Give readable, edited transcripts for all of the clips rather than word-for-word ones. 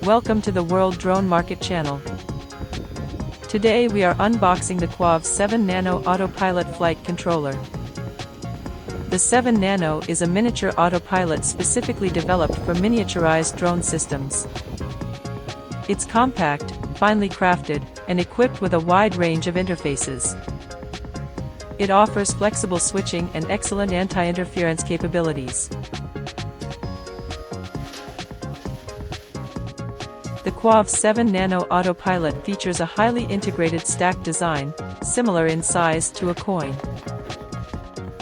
Welcome to the World Drone Market channel. Today we are unboxing the CUAV 7 Nano Autopilot Flight Controller. The 7 Nano is a miniature autopilot specifically developed for miniaturized drone systems. It's compact, finely crafted, and equipped with a wide range of interfaces. It offers flexible switching and excellent anti-interference capabilities. The CUAV 7 Nano Autopilot features a highly integrated stack design, similar in size to a coin.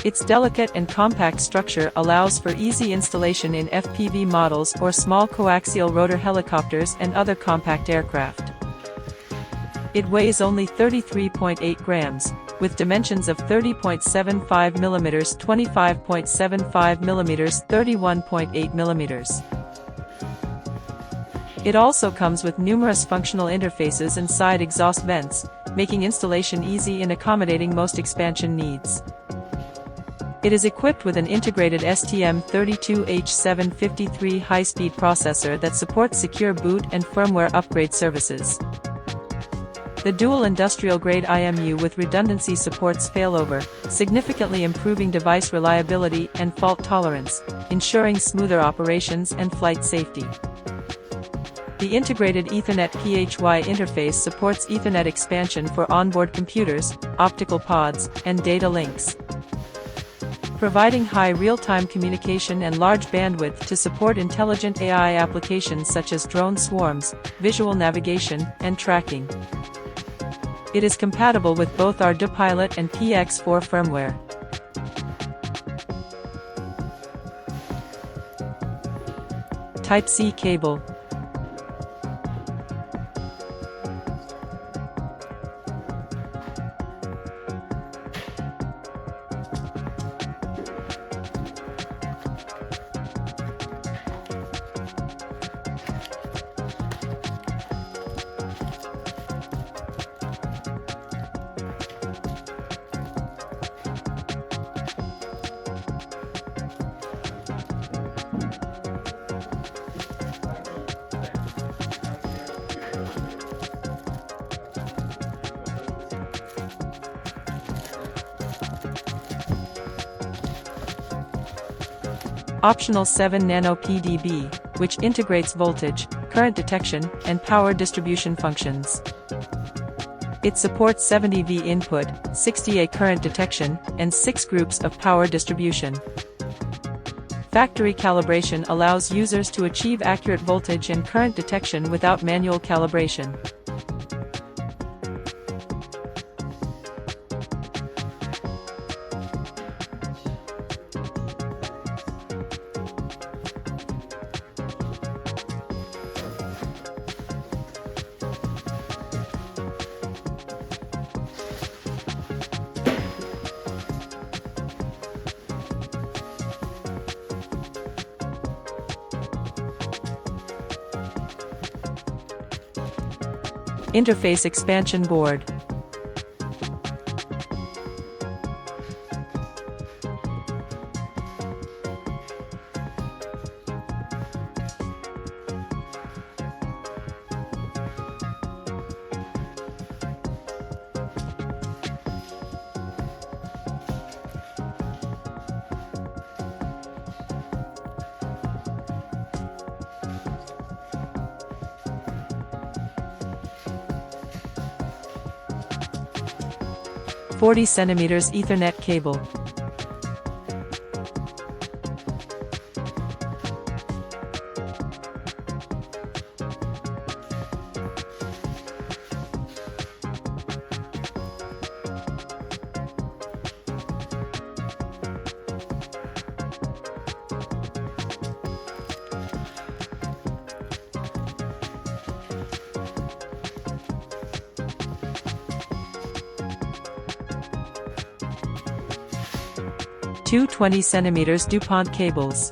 Its delicate and compact structure allows for easy installation in FPV models or small coaxial rotor helicopters and other compact aircraft. It weighs only 33.8 grams, with dimensions of 30.75 mm, 25.75 mm, 31.8 mm. It also comes with numerous functional interfaces and side exhaust vents, making installation easy and accommodating most expansion needs. It is equipped with an integrated STM32H753 high-speed processor that supports secure boot and firmware upgrade services. The dual industrial-grade IMU with redundancy supports failover, significantly improving device reliability and fault tolerance, ensuring smoother operations and flight safety. The integrated Ethernet PHY interface supports Ethernet expansion for onboard computers, optical pods, and data links, providing high real-time communication and large bandwidth to support intelligent AI applications such as drone swarms, visual navigation, and tracking. It is compatible with both our Autopilot and PX4 firmware. Type-C cable. Optional 7 Nano PDB, which integrates voltage, current detection, and power distribution functions. It supports 70V input, 60A current detection, and 6 groups of power distribution. Factory calibration allows users to achieve accurate voltage and current detection without manual calibration. Interface expansion board. .40 cm Ethernet cable. Two 20 cm DuPont cables.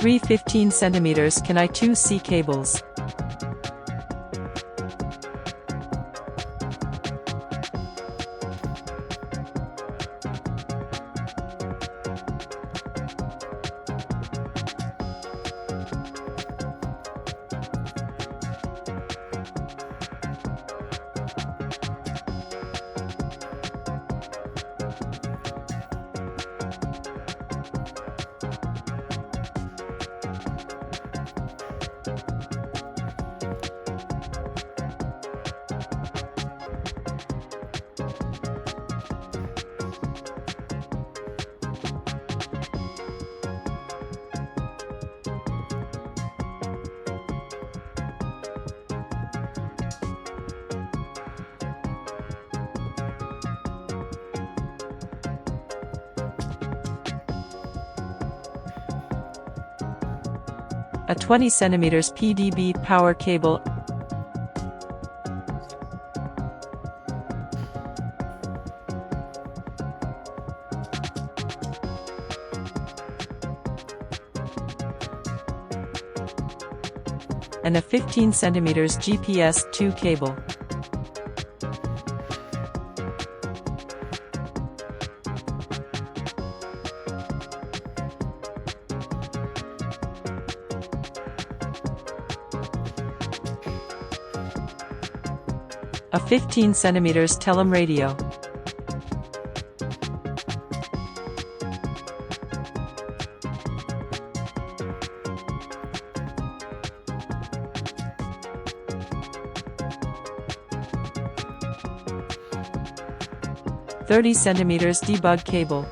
3 15 cm Can I 2C cables. A 20 cm PDB power cable. And a 15 cm GPS 2 cable. A 15 cm Telem radio. .30 cm debug cable.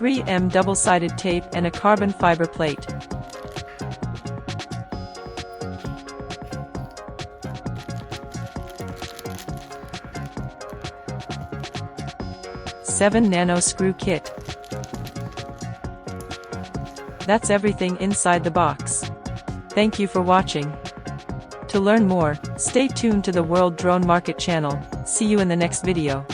.3 double-sided tape and a carbon fiber plate. .7 nano screw kit. That's everything inside the box. Thank you for watching. To learn more, stay tuned to the World Drone Market channel. See you in the next video.